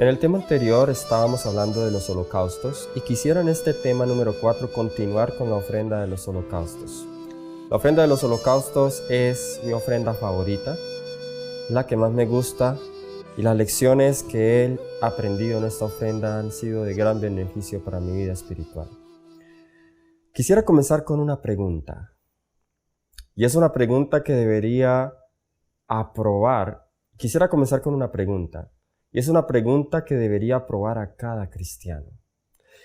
En el tema anterior estábamos hablando de los holocaustos y quisiera en este tema número 4 continuar con la ofrenda de los holocaustos. La ofrenda de los holocaustos es mi ofrenda favorita, la que más me gusta, y las lecciones que he aprendido en esta ofrenda han sido de gran beneficio para mi vida espiritual. Quisiera comenzar con una pregunta, y es una pregunta que debería aprobar. Quisiera comenzar con una pregunta, y es una pregunta que debería aprobar a cada cristiano.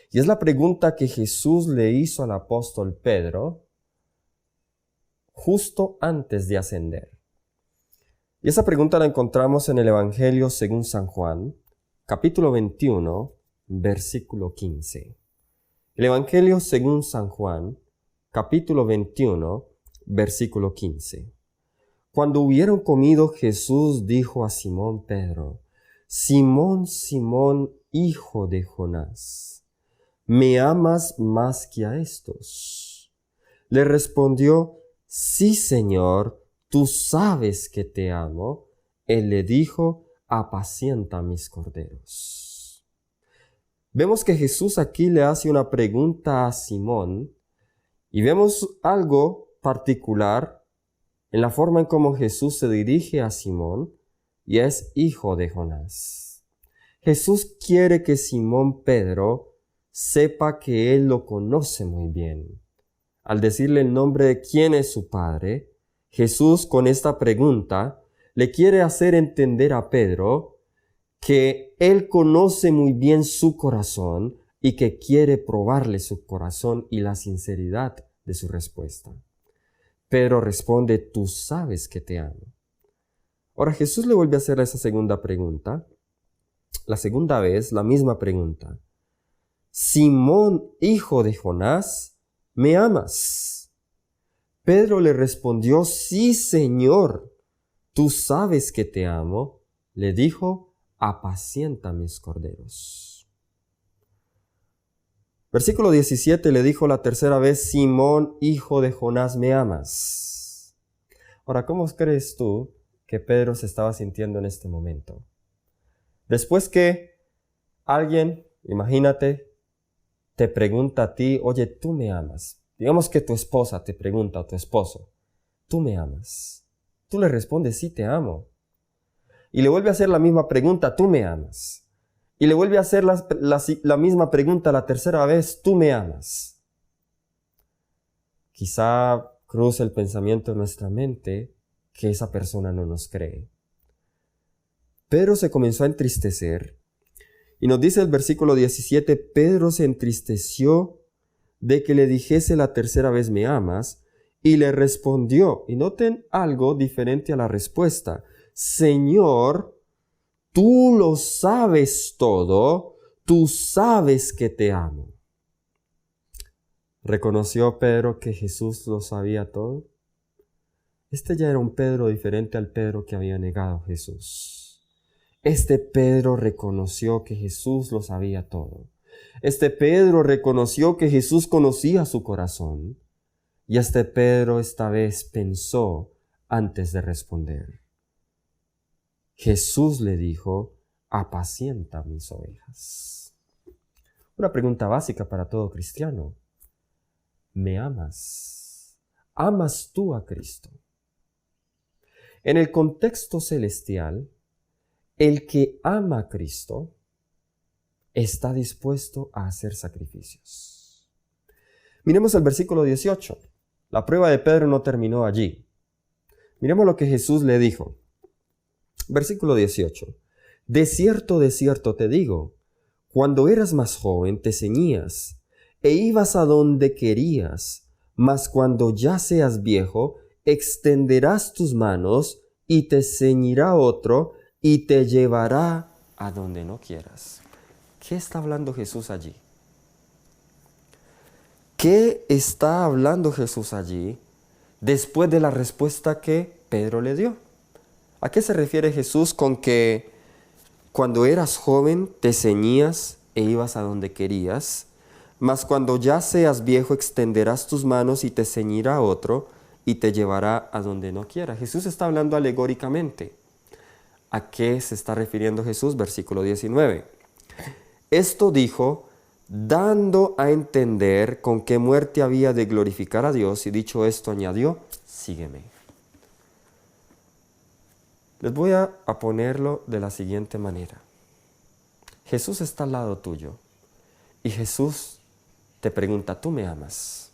Y es la pregunta que Jesús le hizo al apóstol Pedro justo antes de ascender. Y esa pregunta la encontramos en el Evangelio según San Juan, capítulo 21, versículo 15. El Evangelio según San Juan, capítulo 21, versículo 15. Cuando hubieron comido, Jesús dijo a Simón Pedro: Simón, Simón, hijo de Jonás, ¿me amas más que a estos? Le respondió: Sí, Señor, tú sabes que te amo. Él le dijo: apacienta mis corderos. Vemos que Jesús aquí le hace una pregunta a Simón y vemos algo particular en la forma en cómo Jesús se dirige a Simón, y es hijo de Jonás. Jesús quiere que Simón Pedro sepa que él lo conoce muy bien. Al decirle el nombre de quién es su padre, Jesús con esta pregunta le quiere hacer entender a Pedro que él conoce muy bien su corazón y que quiere probarle su corazón y la sinceridad de su respuesta. Pedro responde: tú sabes que te amo. Ahora Jesús le vuelve a hacer esa segunda pregunta. La segunda vez, la misma pregunta: Simón, hijo de Jonás, ¿me amas? Pedro le respondió: sí, Señor, tú sabes que te amo. Le dijo: apacienta mis corderos. Versículo 17 le dijo la tercera vez: Simón, hijo de Jonás, ¿me amas? Ahora, ¿cómo crees tú que Pedro se estaba sintiendo en este momento? Después que alguien, imagínate, te pregunta a ti: oye, ¿tú me amas? Digamos que tu esposa te pregunta, a tu esposo: ¿tú me amas? Tú le respondes: sí, te amo. Y le vuelve a hacer la misma pregunta: ¿tú me amas? Y le vuelve a hacer la misma pregunta la tercera vez: ¿tú me amas? Quizá cruce el pensamiento en nuestra mente que esa persona no nos cree. Pedro se comenzó a entristecer, y nos dice el versículo 17, Pedro se entristeció de que le dijese la tercera vez: ¿me amas? Y le respondió, y noten algo diferente a la respuesta: Señor, tú lo sabes todo, tú sabes que te amo. ¿Reconoció Pedro que Jesús lo sabía todo? Este ya era un Pedro diferente al Pedro que había negado a Jesús. Este Pedro reconoció que Jesús lo sabía todo. Este Pedro reconoció que Jesús conocía su corazón. Y este Pedro esta vez pensó antes de responder. Jesús le dijo: apacienta mis ovejas. Una pregunta básica para todo cristiano. ¿Me amas? ¿Amas tú a Cristo? En el contexto celestial, el que ama a Cristo está dispuesto a hacer sacrificios. Miremos el versículo 18. La prueba de Pedro no terminó allí. Miremos lo que Jesús le dijo. Versículo 18. De cierto te digo, cuando eras más joven te ceñías e ibas a donde querías, mas cuando ya seas viejo, extenderás tus manos y te ceñirá otro y te llevará a donde no quieras. ¿Qué está hablando Jesús allí? ¿Qué está hablando Jesús allí después de la respuesta que Pedro le dio? ¿A qué se refiere Jesús con que cuando eras joven te ceñías e ibas a donde querías, mas cuando ya seas viejo extenderás tus manos y te ceñirá otro y te llevará a donde no quiera? Jesús está hablando alegóricamente. ¿A qué se está refiriendo Jesús? Versículo 19. Esto dijo, dando a entender con qué muerte había de glorificar a Dios, y dicho esto añadió, sígueme. Les voy a ponerlo de la siguiente manera. Jesús está al lado tuyo y Jesús te pregunta, ¿tú me amas?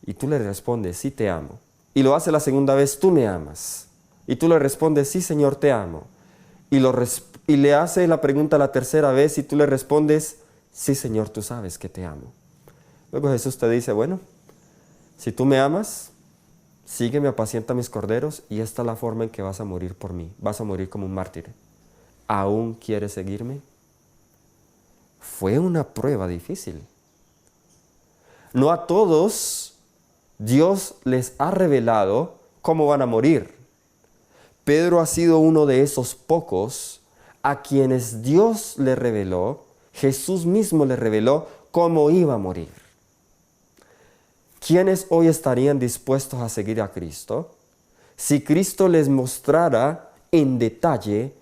Y tú le respondes, sí te amo. Y lo hace la segunda vez, ¿tú me amas? Y tú le respondes, sí Señor, te amo. Y le hace la pregunta la tercera vez y tú le respondes, sí Señor, tú sabes que te amo. Luego Jesús te dice, bueno, si tú me amas, sígueme, apacienta mis corderos y esta es la forma en que vas a morir por mí. Vas a morir como un mártir. ¿Aún quieres seguirme? Fue una prueba difícil. No a todos Dios les ha revelado cómo van a morir. Pedro ha sido uno de esos pocos a quienes Dios le reveló, Jesús mismo le reveló cómo iba a morir. ¿Quiénes hoy estarían dispuestos a seguir a Cristo si Cristo les mostrara en detalle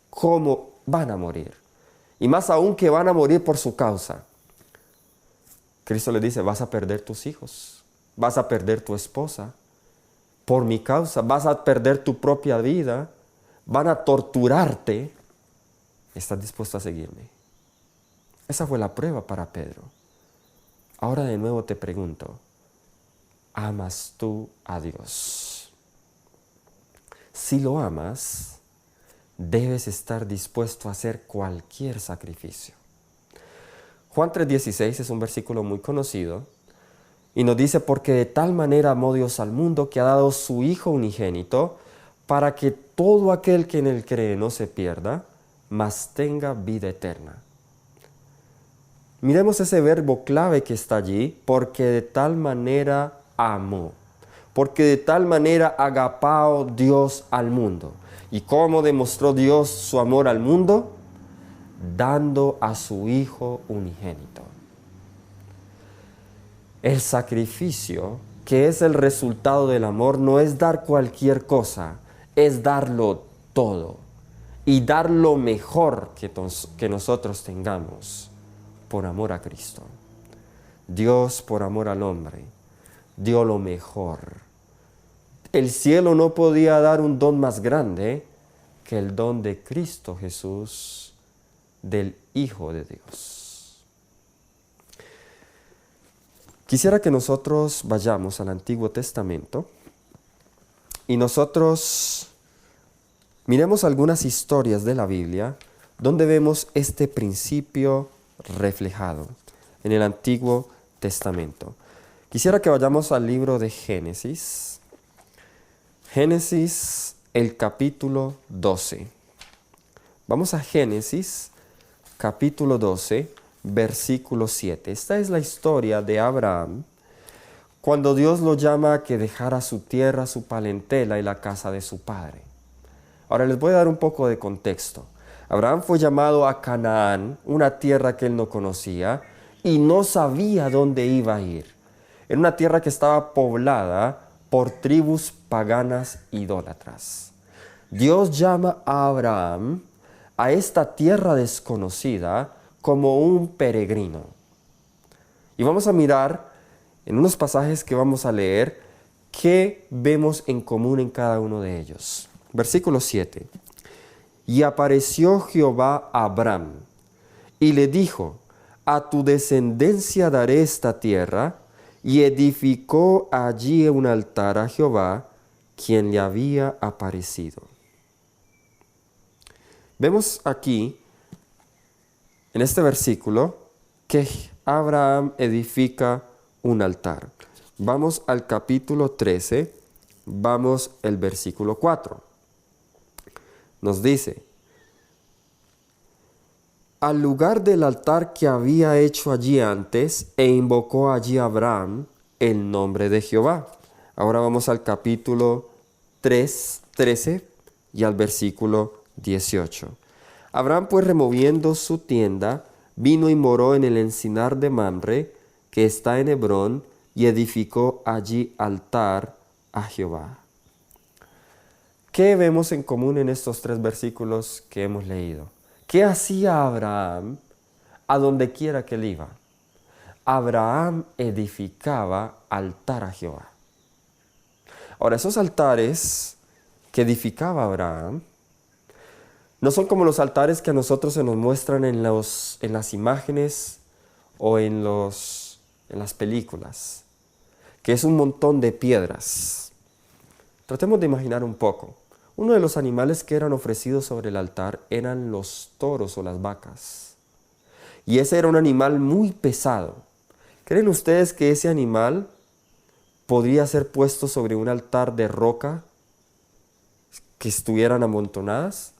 cómo van a morir? Y más aún que van a morir por su causa. Cristo les dice, vas a perder tus hijos, vas a perder tu esposa, por mi causa, vas a perder tu propia vida, van a torturarte. ¿Estás dispuesto a seguirme? Esa fue la prueba para Pedro. Ahora de nuevo te pregunto, ¿amas tú a Dios? Si lo amas, debes estar dispuesto a hacer cualquier sacrificio. Juan 3:16 es un versículo muy conocido y nos dice, porque de tal manera amó Dios al mundo que ha dado su Hijo unigénito para que todo aquel que en él cree no se pierda, mas tenga vida eterna. Miremos ese verbo clave que está allí, porque de tal manera amó. Porque de tal manera agapao Dios al mundo. ¿Y cómo demostró Dios su amor al mundo? Dando a su Hijo unigénito. El sacrificio, que es el resultado del amor, no es dar cualquier cosa, es darlo todo. Y dar lo mejor que nosotros tengamos por amor a Cristo. Dios, por amor al hombre, dio lo mejor. El cielo no podía dar un don más grande que el don de Cristo Jesús, del Hijo de Dios. Quisiera que nosotros vayamos al Antiguo Testamento y nosotros miremos algunas historias de la Biblia donde vemos este principio reflejado en el Antiguo Testamento. Quisiera que vayamos al libro de Génesis. Génesis, el capítulo 12. Vamos a Génesis, capítulo 12, versículo 7. Esta es la historia de Abraham, cuando Dios lo llama a que dejara su tierra, su parentela y la casa de su padre. Ahora les voy a dar un poco de contexto. Abraham fue llamado a Canaán, una tierra que él no conocía, y no sabía dónde iba a ir. Era una tierra que estaba poblada por tribus paganas idólatras. Dios llama a Abraham a esta tierra desconocida como un peregrino. Y vamos a mirar en unos pasajes que vamos a leer qué vemos en común en cada uno de ellos. Versículo 7. Y apareció Jehová a Abraham y le dijo, a tu descendencia daré esta tierra, y edificó allí un altar a Jehová, quien le había aparecido. Vemos aquí, en este versículo, que Abraham edifica un altar. Vamos al capítulo 13, vamos al versículo 4. Nos dice, al lugar del altar que había hecho allí antes, e invocó allí a Abraham el nombre de Jehová. Ahora vamos al capítulo 13 y al versículo 18. Abraham pues removiendo su tienda, vino y moró en el encinar de Mamre, que está en Hebrón, y edificó allí altar a Jehová. ¿Qué vemos en común en estos 3 versículos que hemos leído? ¿Qué hacía Abraham a donde quiera que él iba? Abraham edificaba altar a Jehová. Ahora, esos altares que edificaba Abraham no son como los altares que a nosotros se nos muestran en las imágenes o en las películas, que es un montón de piedras. Tratemos de imaginar un poco. Uno de los animales que eran ofrecidos sobre el altar eran los toros o las vacas. Y ese era un animal muy pesado. ¿Creen ustedes que ese animal podría ser puesto sobre un altar de roca que estuvieran amontonadas?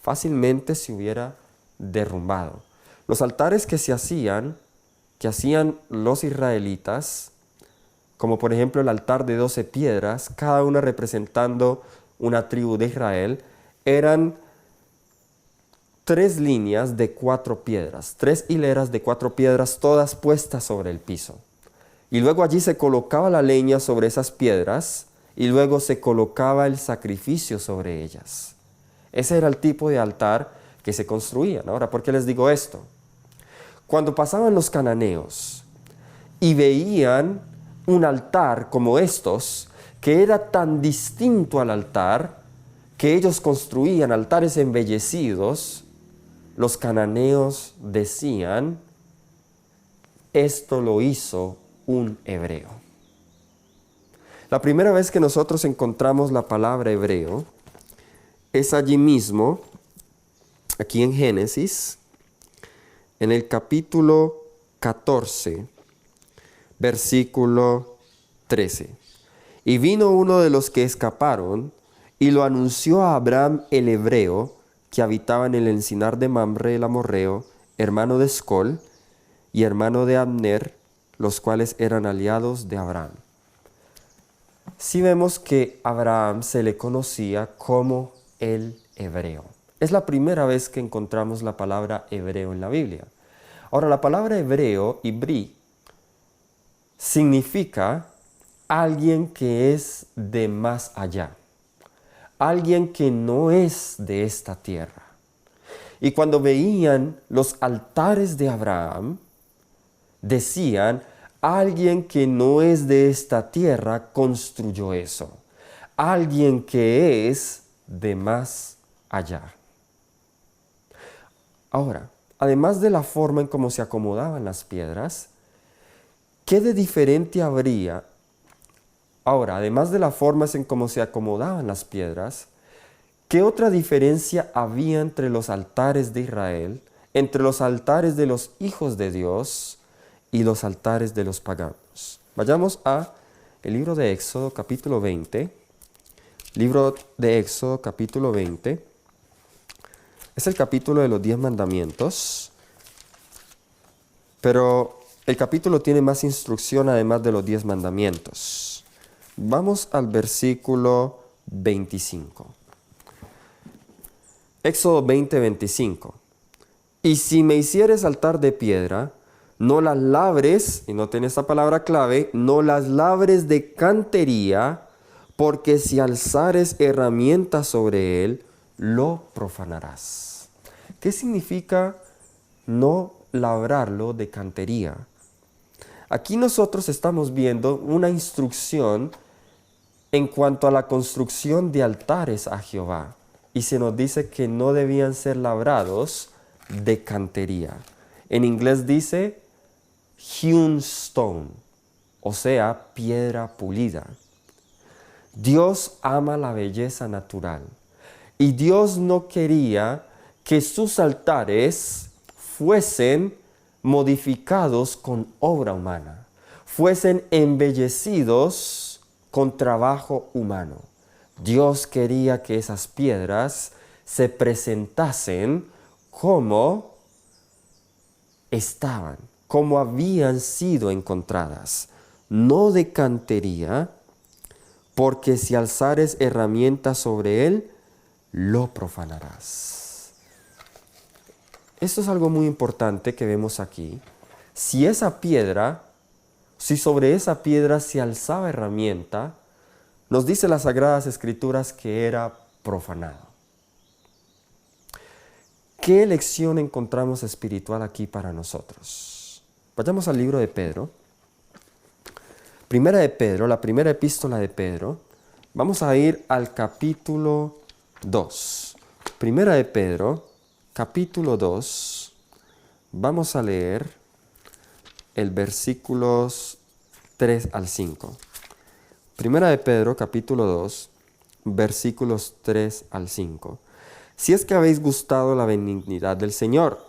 Fácilmente se hubiera derrumbado. Los altares que hacían los israelitas, como por ejemplo el altar de 12 piedras, cada una representando una tribu de Israel, eran 3 líneas de 4 piedras, 3 hileras de 4 piedras, todas puestas sobre el piso. Y luego allí se colocaba la leña sobre esas piedras y luego se colocaba el sacrificio sobre ellas. Ese era el tipo de altar que se construían. Ahora, ¿por qué les digo esto? Cuando pasaban los cananeos y veían un altar como estos, que era tan distinto al altar, que ellos construían altares embellecidos, los cananeos decían, esto lo hizo un hebreo. La primera vez que nosotros encontramos la palabra hebreo es allí mismo, aquí en Génesis, en el capítulo 14, versículo 13. Y vino uno de los que escaparon y lo anunció a Abraham el hebreo, que habitaba en el encinar de Mamre el amorreo, hermano de Escol y hermano de Abner, los cuales eran aliados de Abraham. Sí vemos que a Abraham se le conocía como el hebreo. Es la primera vez que encontramos la palabra hebreo en la Biblia. Ahora, la palabra hebreo, ibrí, significa alguien que es de más allá, alguien que no es de esta tierra. Y cuando veían los altares de Abraham, decían, alguien que no es de esta tierra construyó eso. Alguien que es de más allá. Ahora, además de la forma en cómo se acomodaban las piedras, ¿qué de diferente habría? Ahora, además de la forma en cómo se acomodaban las piedras, ¿qué otra diferencia había entre los altares de Israel, entre los altares de los hijos de Dios y los altares de los paganos? Vayamos a el libro de Éxodo capítulo 20. Libro de Éxodo capítulo 20. Es el capítulo de los 10 mandamientos, pero el capítulo tiene más instrucción además de los 10 mandamientos. Vamos al versículo 25. Éxodo 20, 25. Y si me hicieres altar de piedra, no las labres, y noten esta palabra clave, no las labres de cantería, porque si alzares herramientas sobre él, lo profanarás. ¿Qué significa no labrarlo de cantería? Aquí nosotros estamos viendo una instrucción en cuanto a la construcción de altares a Jehová. Y se nos dice que no debían ser labrados de cantería. En inglés dice hewn stone, o sea, piedra pulida. Dios ama la belleza natural. Y Dios no quería que sus altares fuesen modificados con obra humana, fuesen embellecidos con trabajo humano. Dios quería que esas piedras se presentasen como estaban, como habían sido encontradas, no de cantería, porque si alzares herramientas sobre él, lo profanarás. Esto es algo muy importante que vemos aquí. Si sobre esa piedra se alzaba herramienta, nos dice las Sagradas Escrituras que era profanado. ¿Qué lección encontramos espiritual aquí para nosotros? Vayamos al libro de Pedro. Primera de Pedro, la primera epístola de Pedro. Vamos a ir al capítulo 2. Primera de Pedro, capítulo 2. Vamos a leer el versículos 3 al 5. Primera de Pedro, capítulo 2, versículos 3 al 5. Si es que habéis gustado la benignidad del Señor,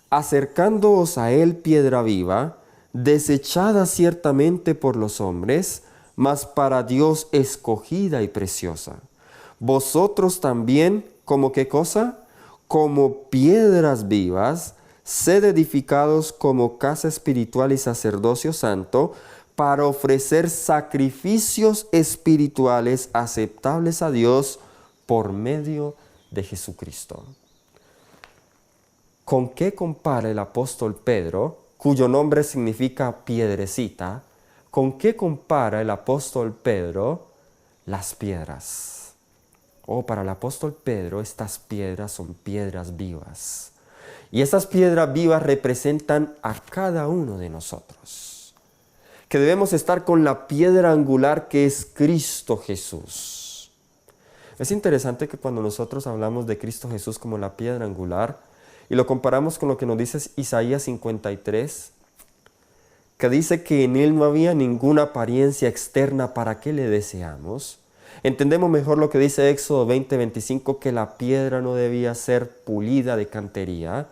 acercándoos a Él piedra viva, desechada ciertamente por los hombres, mas para Dios escogida y preciosa. Vosotros también, ¿como qué cosa? Como piedras vivas, sed edificados como casa espiritual y sacerdocio santo, para ofrecer sacrificios espirituales aceptables a Dios por medio de Jesucristo. ¿Con qué compara el apóstol Pedro, cuyo nombre significa piedrecita? ¿Con qué compara el apóstol Pedro las piedras? Para el apóstol Pedro estas piedras son piedras vivas. Y esas piedras vivas representan a cada uno de nosotros, que debemos estar con la piedra angular que es Cristo Jesús. Es interesante que cuando nosotros hablamos de Cristo Jesús como la piedra angular y lo comparamos con lo que nos dice Isaías 53, que dice que en Él no había ninguna apariencia externa para que le deseamos, entendemos mejor lo que dice Éxodo 20:25, que la piedra no debía ser pulida de cantería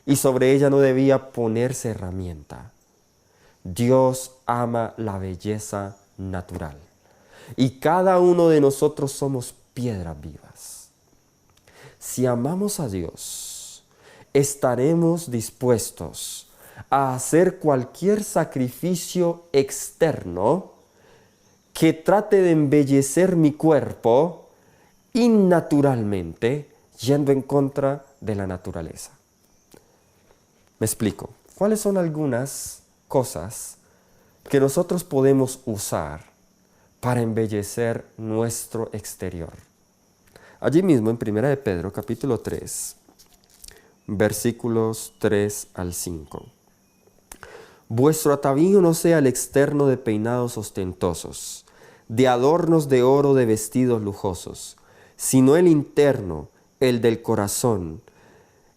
y sobre ella no debía ponerse herramienta. Dios ama la belleza natural y cada uno de nosotros somos piedras vivas. Si amamos a Dios, estaremos dispuestos a hacer cualquier sacrificio externo que trate de embellecer mi cuerpo innaturalmente, yendo en contra de la naturaleza. Me explico. ¿Cuáles son algunas cosas que nosotros podemos usar para embellecer nuestro exterior? Allí mismo en 1 de Pedro, capítulo 3, versículos 3 al 5. Vuestro atavío no sea el externo de peinados ostentosos, de adornos de oro, de vestidos lujosos, sino el interno, el del corazón,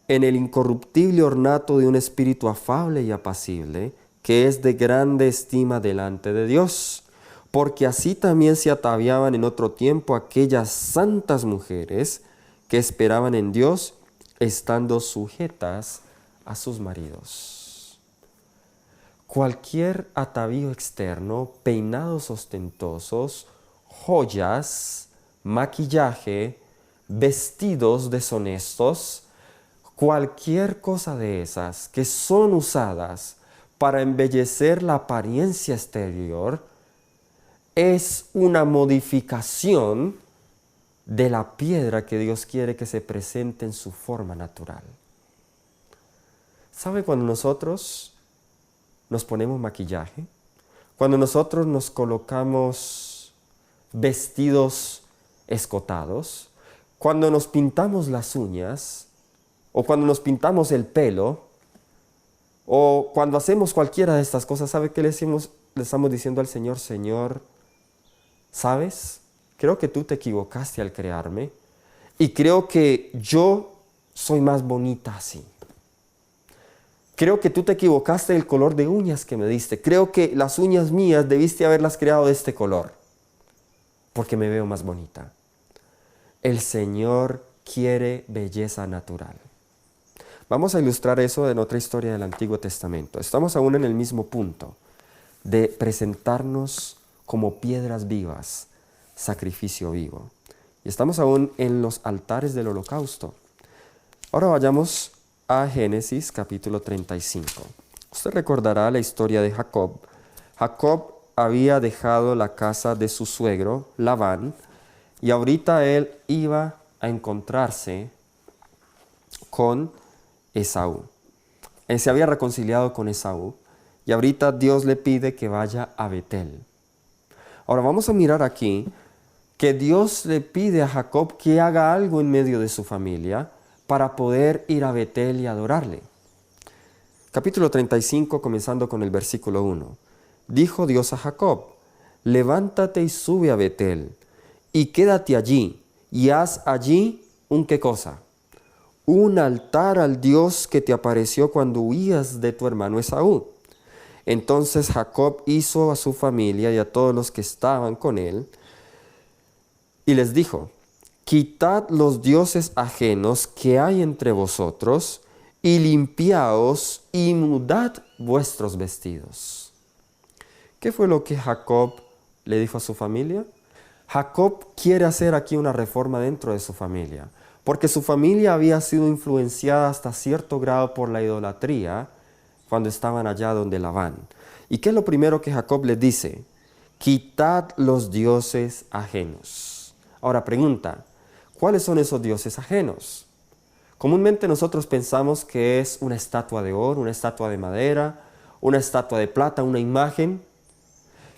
en el incorruptible ornato de un espíritu afable y apacible, que es de grande estima delante de Dios, porque así también se ataviaban en otro tiempo aquellas santas mujeres que esperaban en Dios, estando sujetas a sus maridos. Cualquier atavío externo, peinados ostentosos, joyas, maquillaje, vestidos deshonestos, cualquier cosa de esas que son usadas para embellecer la apariencia exterior, es una modificación de la piedra que Dios quiere que se presente en su forma natural. ¿Sabe cuando nosotros nos ponemos maquillaje? Cuando nosotros nos colocamos vestidos escotados, cuando nos pintamos las uñas, o cuando nos pintamos el pelo, o cuando hacemos cualquiera de estas cosas, ¿sabe qué le estamos diciendo al Señor? Señor, ¿sabes? Creo que tú te equivocaste al crearme y creo que yo soy más bonita así. Creo que tú te equivocaste del color de uñas que me diste. Creo que las uñas mías debiste haberlas creado de este color porque me veo más bonita. El Señor quiere belleza natural. Vamos a ilustrar eso en otra historia del Antiguo Testamento. Estamos aún en el mismo punto de presentarnos como piedras vivas, sacrificio vivo. Y estamos aún en los altares del holocausto. Ahora vayamos a Génesis capítulo 35. Usted recordará la historia de Jacob. Jacob había dejado la casa de su suegro, Labán, y ahorita él iba a encontrarse con Esaú. Él se había reconciliado con Esaú y ahorita Dios le pide que vaya a Betel. Ahora vamos a mirar aquí que Dios le pide a Jacob que haga algo en medio de su familia para poder ir a Betel y adorarle. Capítulo 35, comenzando con el versículo 1. Dijo Dios a Jacob: levántate y sube a Betel, y quédate allí, y haz allí ¿qué cosa? Un altar al Dios que te apareció cuando huías de tu hermano Esaú. Entonces Jacob hizo a su familia y a todos los que estaban con él, y les dijo: quitad los dioses ajenos que hay entre vosotros, y limpiaos y mudad vuestros vestidos. ¿Qué fue lo que Jacob le dijo a su familia? Jacob quiere hacer aquí una reforma dentro de su familia, porque su familia había sido influenciada hasta cierto grado por la idolatría cuando estaban allá donde Labán. ¿Y qué es lo primero que Jacob les dice? Quitad los dioses ajenos. Ahora pregunta, ¿cuáles son esos dioses ajenos? Comúnmente nosotros pensamos que es una estatua de oro, una estatua de madera, una estatua de plata, una imagen.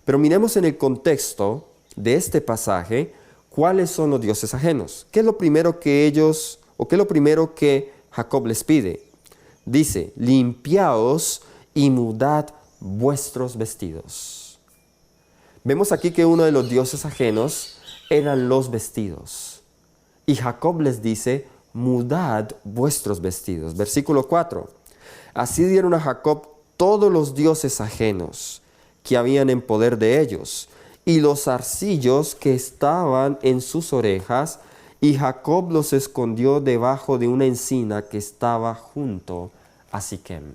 Pero miremos en el contexto de este pasaje, ¿cuáles son los dioses ajenos? ¿Qué es lo primero que qué es lo primero que Jacob les pide? Dice, limpiaos y mudad vuestros vestidos. Vemos aquí que uno de los dioses ajenos eran los vestidos. Y Jacob les dice, mudad vuestros vestidos. Versículo 4. Así dieron a Jacob todos los dioses ajenos que habían en poder de ellos, y los zarcillos que estaban en sus orejas, y Jacob los escondió debajo de una encina que estaba junto a Siquem.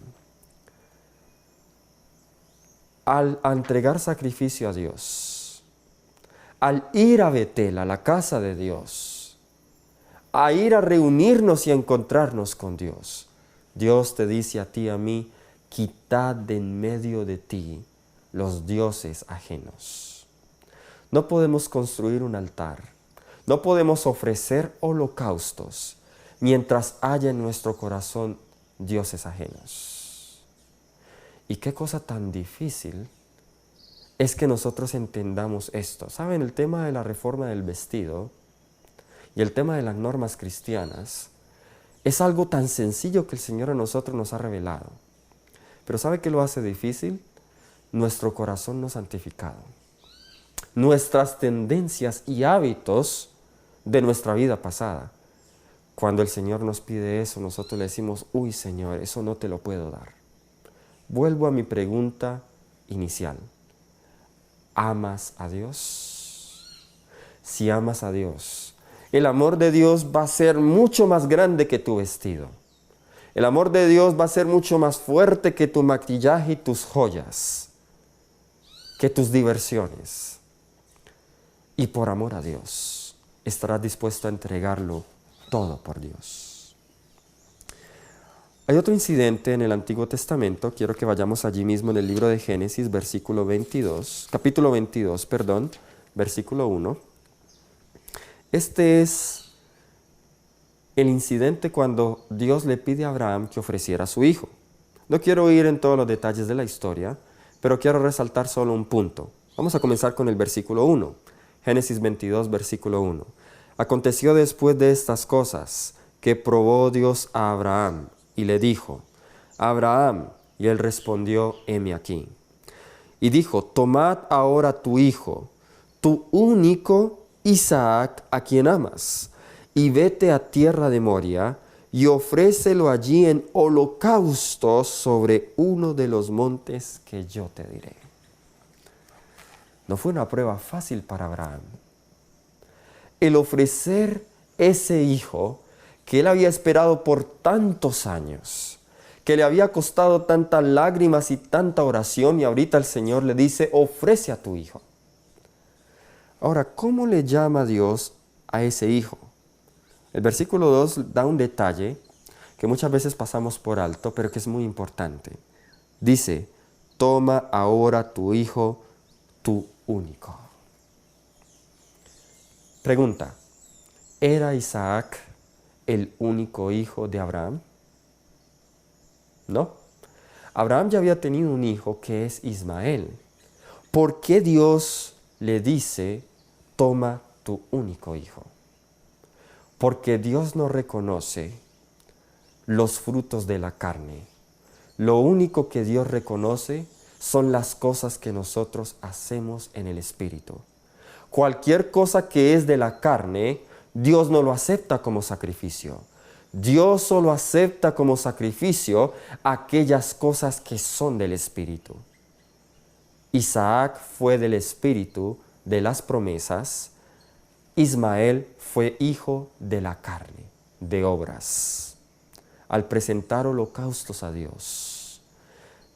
Al entregar sacrificio a Dios, al ir a Betel, a la casa de Dios, a ir a reunirnos y a encontrarnos con Dios, Dios te dice a ti y a mí, quitad de en medio de ti los dioses ajenos. No podemos construir un altar, no podemos ofrecer holocaustos mientras haya en nuestro corazón dioses ajenos. Y qué cosa tan difícil es que nosotros entendamos esto. ¿Saben? El tema de la reforma del vestido y el tema de las normas cristianas es algo tan sencillo que el Señor a nosotros nos ha revelado. Pero ¿sabe qué lo hace difícil? Nuestro corazón no santificado. Nuestras tendencias y hábitos de nuestra vida pasada. Cuando el Señor nos pide eso, nosotros le decimos, uy Señor, eso no te lo puedo dar. Vuelvo a mi pregunta inicial. ¿Amas a Dios? Si amas a Dios, el amor de Dios va a ser mucho más grande que tu vestido. El amor de Dios va a ser mucho más fuerte que tu maquillaje y tus joyas, que tus diversiones. Y por amor a Dios, estarás dispuesto a entregarlo todo por Dios. Hay otro incidente en el Antiguo Testamento, quiero que vayamos allí mismo en el libro de Génesis, capítulo 22, versículo 1. Este es el incidente cuando Dios le pide a Abraham que ofreciera a su hijo. No quiero ir en todos los detalles de la historia, pero quiero resaltar solo un punto. Vamos a comenzar con el versículo 1. Génesis 22, versículo 1. Aconteció después de estas cosas que probó Dios a Abraham y le dijo, Abraham, y él respondió, heme aquí. Y dijo, tomad ahora tu hijo, tu único Isaac, a quien amas, y vete a tierra de Moria, y ofrécelo allí en holocausto sobre uno de los montes que yo te diré. No fue una prueba fácil para Abraham. El ofrecer ese hijo que él había esperado por tantos años, que le había costado tantas lágrimas y tanta oración, y ahorita el Señor le dice, ofrece a tu hijo. Ahora, ¿cómo le llama Dios a ese hijo? El versículo 2 da un detalle que muchas veces pasamos por alto, pero que es muy importante. Dice, toma ahora tu hijo, tu único. Pregunta, ¿era Isaac el único hijo de Abraham? No. Abraham ya había tenido un hijo que es Ismael. ¿Por qué Dios le dice, toma tu único hijo. Porque Dios no reconoce los frutos de la carne. Lo único que Dios reconoce son las cosas que nosotros hacemos en el Espíritu. Cualquier cosa que es de la carne, Dios no lo acepta como sacrificio. Dios solo acepta como sacrificio aquellas cosas que son del Espíritu. Isaac fue del Espíritu de las promesas. Ismael fue hijo de la carne, de obras. Al presentar holocaustos a Dios,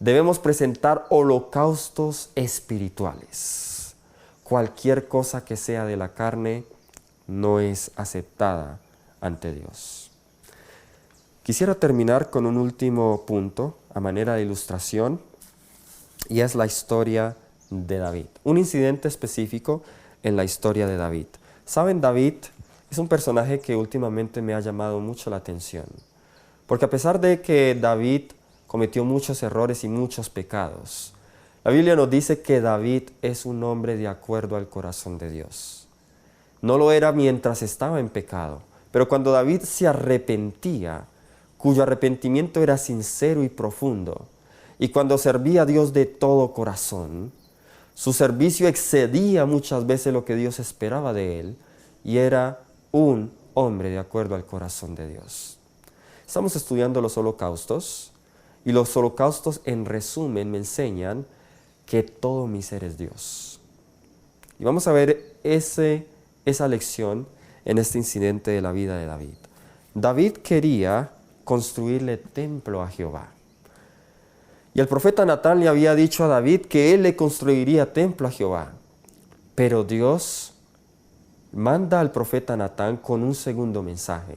debemos presentar holocaustos espirituales. Cualquier cosa que sea de la carne no es aceptada ante Dios. Quisiera terminar con un último punto a manera de ilustración, y es la historia de David. Un incidente específico en la historia de David. ¿Saben? David es un personaje que últimamente me ha llamado mucho la atención. Porque a pesar de que David cometió muchos errores y muchos pecados, la Biblia nos dice que David es un hombre de acuerdo al corazón de Dios. No lo era mientras estaba en pecado, pero cuando David se arrepentía, cuyo arrepentimiento era sincero y profundo, y cuando servía a Dios de todo corazón, su servicio excedía muchas veces lo que Dios esperaba de él, y era un hombre de acuerdo al corazón de Dios. Estamos estudiando los holocaustos, y los holocaustos en resumen me enseñan que todo mi ser es Dios. Y vamos a ver esa lección en este incidente de la vida de David. David quería construirle templo a Jehová. Y el profeta Natán le había dicho a David que él le construiría templo a Jehová. Pero Dios manda al profeta Natán con un segundo mensaje.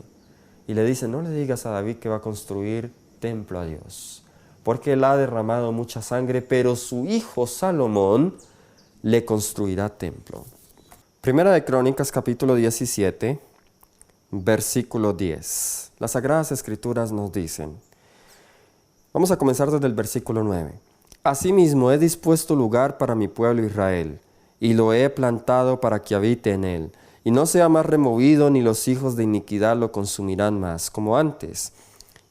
Y le dice, no le digas a David que va a construir templo a Dios, porque él ha derramado mucha sangre, pero su hijo Salomón le construirá templo. Primera de Crónicas, capítulo 17, versículo 10. Las Sagradas Escrituras nos dicen, vamos a comenzar desde el versículo 9. Asimismo he dispuesto lugar para mi pueblo Israel, y lo he plantado para que habite en él, y no sea más removido, ni los hijos de iniquidad lo consumirán más, como antes.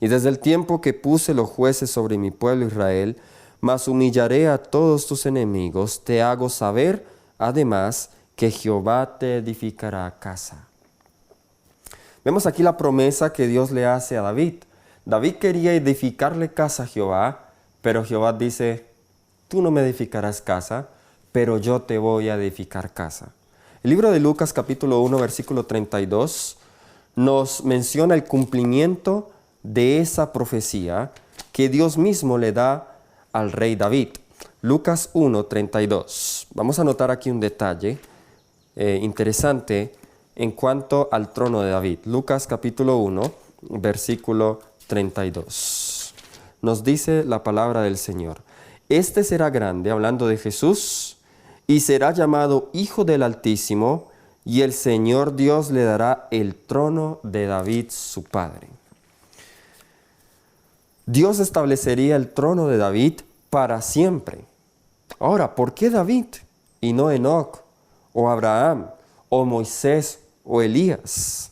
Y desde el tiempo que puse los jueces sobre mi pueblo Israel, mas humillaré a todos tus enemigos, te hago saber, además, que Jehová te edificará casa. Vemos aquí la promesa que Dios le hace a David. David quería edificarle casa a Jehová, pero Jehová dice, tú no me edificarás casa, pero yo te voy a edificar casa. El libro de Lucas capítulo 1 versículo 32 nos menciona el cumplimiento de esa profecía que Dios mismo le da al rey David. Lucas 1, 32. Vamos a notar aquí un detalle interesante en cuanto al trono de David. Lucas capítulo 1, versículo 32. Nos dice la palabra del Señor. Este será grande, hablando de Jesús, y será llamado Hijo del Altísimo, y el Señor Dios le dará el trono de David su padre. Dios establecería el trono de David para siempre. Ahora, ¿por qué David y no Enoc, o Abraham, o Moisés, o Elías?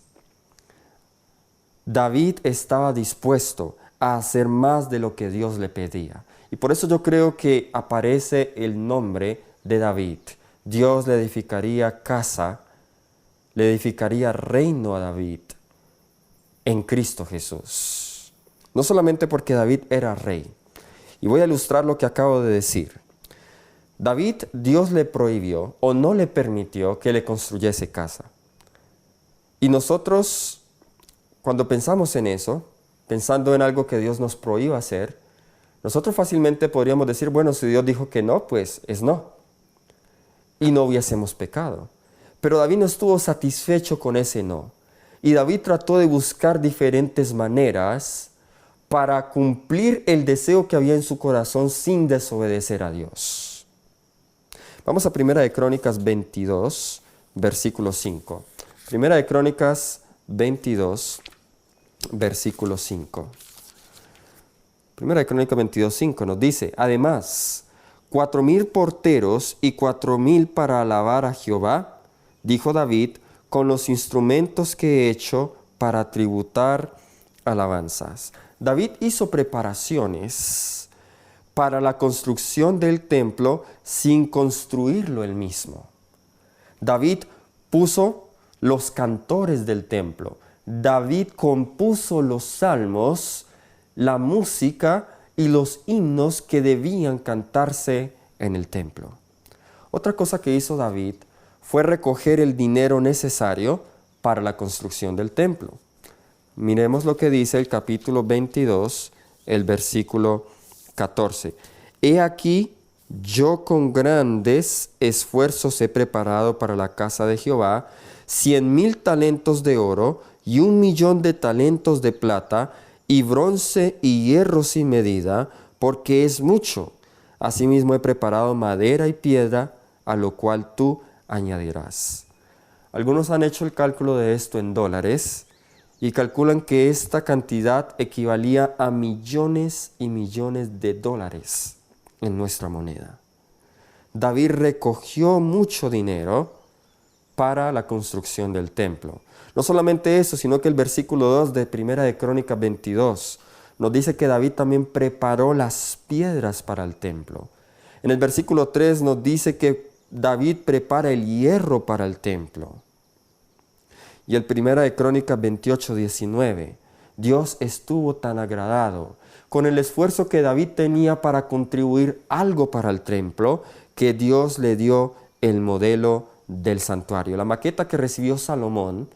David estaba dispuesto a hacer más de lo que Dios le pedía. Y por eso yo creo que aparece el nombre de David. Dios le edificaría casa, le edificaría reino a David en Cristo Jesús. No solamente porque David era rey. Y voy a ilustrar lo que acabo de decir. David, Dios le prohibió o no le permitió que le construyese casa. Y nosotros, cuando pensamos en eso, pensando en algo que Dios nos prohíba hacer, nosotros fácilmente podríamos decir, bueno, si Dios dijo que no, pues es no. Y no hubiésemos pecado. Pero David no estuvo satisfecho con ese no. Y David trató de buscar diferentes maneras para cumplir el deseo que había en su corazón sin desobedecer a Dios. Vamos a Primera de Crónicas 22, versículo 5. Primera de Crónicas 22, versículo 5. Primera de Crónicas 22, 5 nos dice, además, 4,000 porteros y 4,000 para alabar a Jehová, dijo David, con los instrumentos que he hecho para tributar alabanzas. David hizo preparaciones para la construcción del templo sin construirlo él mismo. David puso los cantores del templo. David compuso los salmos, la música y los himnos que debían cantarse en el templo. Otra cosa que hizo David fue recoger el dinero necesario para la construcción del templo. Miremos lo que dice el capítulo 22, el versículo 14. He aquí, yo con grandes esfuerzos he preparado para la casa de Jehová 100,000 talentos de oro y 1,000,000 de talentos de plata y bronce y hierro sin medida, porque es mucho. Asimismo he preparado madera y piedra, a lo cual tú añadirás. Algunos han hecho el cálculo de esto en dólares y calculan que esta cantidad equivalía a millones y millones de dólares en nuestra moneda. David recogió mucho dinero para la construcción del templo. No solamente eso, sino que el versículo 2 de Primera de Crónicas 22 nos dice que David también preparó las piedras para el templo. En el versículo 3 nos dice que David prepara el hierro para el templo. Y el Primera de Crónicas 28, 19, Dios estuvo tan agradado con el esfuerzo que David tenía para contribuir algo para el templo, que Dios le dio el modelo del santuario. La maqueta que recibió Salomón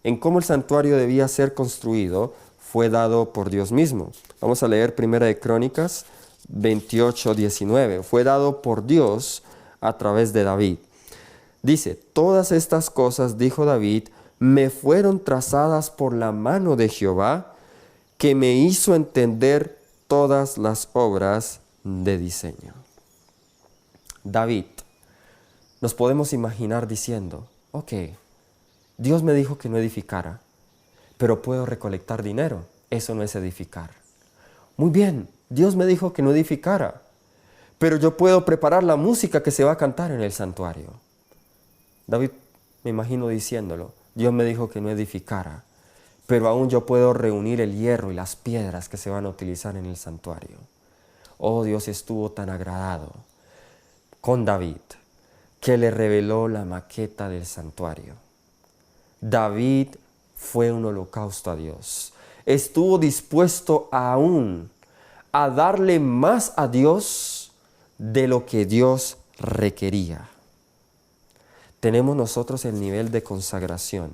en cómo el santuario debía ser construido fue dado por Dios mismo. Vamos a leer Primera de Crónicas 28, 19. Fue dado por Dios a través de David. Dice, todas estas cosas, dijo David, me fueron trazadas por la mano de Jehová, que me hizo entender todas las obras de diseño. David, nos podemos imaginar diciendo, ok, Dios me dijo que no edificara, pero puedo recolectar dinero, eso no es edificar. Muy bien, Dios me dijo que no edificara, pero yo puedo preparar la música que se va a cantar en el santuario. David, me imagino diciéndolo, Dios me dijo que no edificara, pero aún yo puedo reunir el hierro y las piedras que se van a utilizar en el santuario. Oh, Dios estuvo tan agradado con David que le reveló la maqueta del santuario. David fue un holocausto a Dios. Estuvo dispuesto aún a darle más a Dios de lo que Dios requería. Tenemos nosotros el nivel de consagración,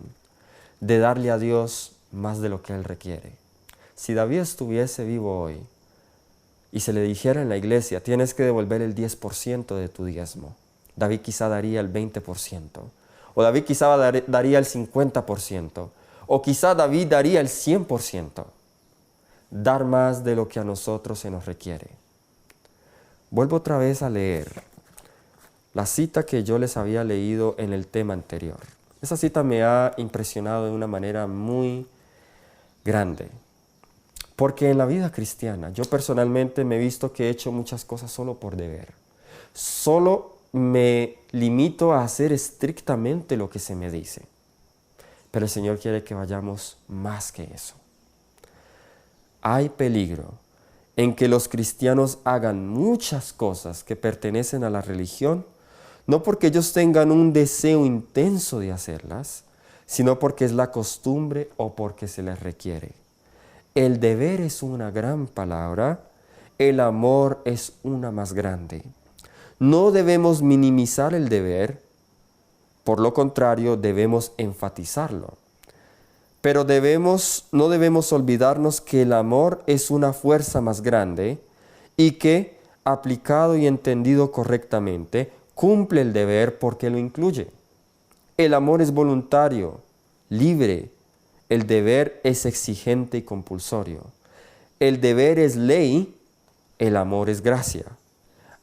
de darle a Dios más de lo que Él requiere. Si David estuviese vivo hoy y se le dijera en la iglesia, tienes que devolver el 10% de tu diezmo, David quizá daría el 20%, o David quizá daría el 50%, o quizá David daría el 100%. Dar más de lo que a nosotros se nos requiere. Vuelvo otra vez a leer la cita que yo les había leído en el tema anterior. Esa cita me ha impresionado de una manera muy grande. Porque en la vida cristiana, yo personalmente me he visto que he hecho muchas cosas solo por deber. Solo me limito a hacer estrictamente lo que se me dice. Pero el Señor quiere que vayamos más que eso. Hay peligro en que los cristianos hagan muchas cosas que pertenecen a la religión, no porque ellos tengan un deseo intenso de hacerlas, sino porque es la costumbre o porque se les requiere. El deber es una gran palabra, el amor es una más grande. No debemos minimizar el deber, por lo contrario, debemos enfatizarlo. Pero no debemos olvidarnos que el amor es una fuerza más grande y que, aplicado y entendido correctamente, cumple el deber porque lo incluye. El amor es voluntario, libre. El deber es exigente y compulsorio. El deber es ley, el amor es gracia.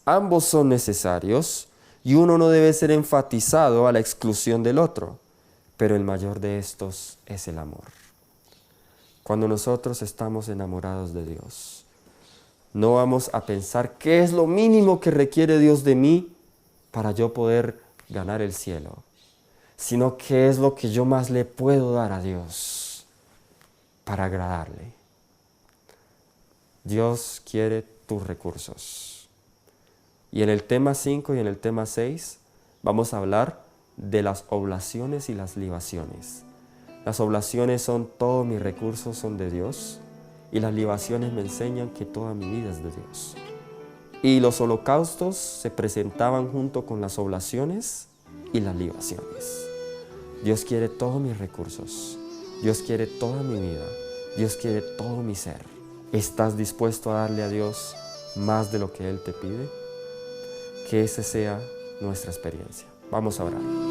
Ambos son necesarios y uno no debe ser enfatizado a la exclusión del otro, pero el mayor de estos es el amor. Cuando nosotros estamos enamorados de Dios, no vamos a pensar qué es lo mínimo que requiere Dios de mí para yo poder ganar el cielo, sino qué es lo que yo más le puedo dar a Dios para agradarle. Dios quiere tus recursos. Y en el tema 5 y en el tema 6 vamos a hablar de las oblaciones y las libaciones. Las oblaciones son todos mis recursos son de Dios y las libaciones me enseñan que toda mi vida es de Dios. Y los holocaustos se presentaban junto con las oblaciones y las libaciones. Dios quiere todos mis recursos, Dios quiere toda mi vida, Dios quiere todo mi ser. ¿Estás dispuesto a darle a Dios más de lo que Él te pide? Que esa sea nuestra experiencia. Vamos a orar.